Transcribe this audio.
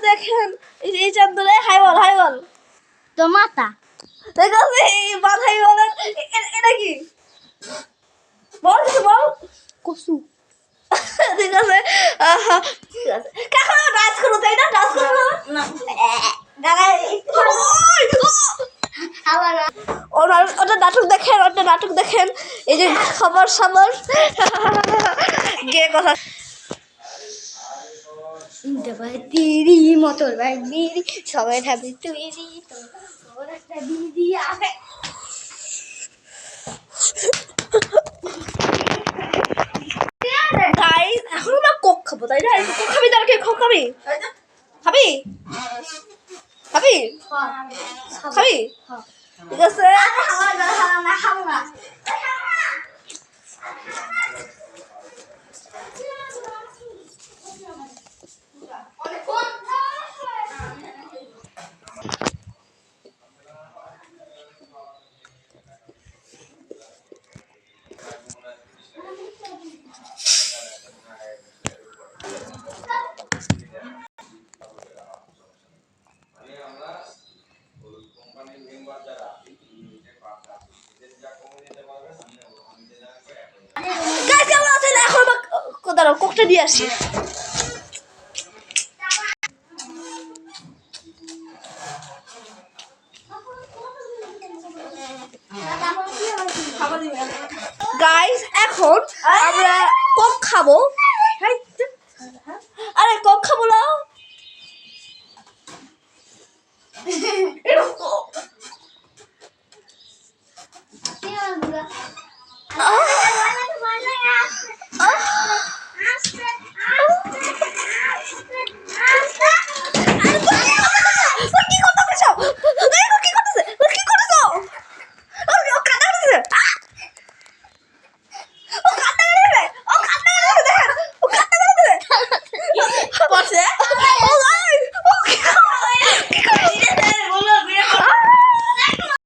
দেখেন এই চান্দরে হাই বল তো মাথা ঠিক আছে এই মাথায় বলেন এটা কি বল কসু ঠিক আছে ঠিক আছে কাকা ডান্স করো তাই না ডান্স করো না দাঁড়া আবার ওটা নাটক দেখেন এই যে খবর গে কথা দিদি মোটর বাইক দিদি সবাই থাকবে তৈরি তোর একটা দিদি আছে গাইস এখন আমরা কোক খাবো তাই না কোক খাবি তার কে কোক খাবি খাবি ঠিক আছে গাইস কেমন আছেন এখন দাঁড়াও কোকটা দিয়ে আসি গাইস এখন আমরা কোক খাবো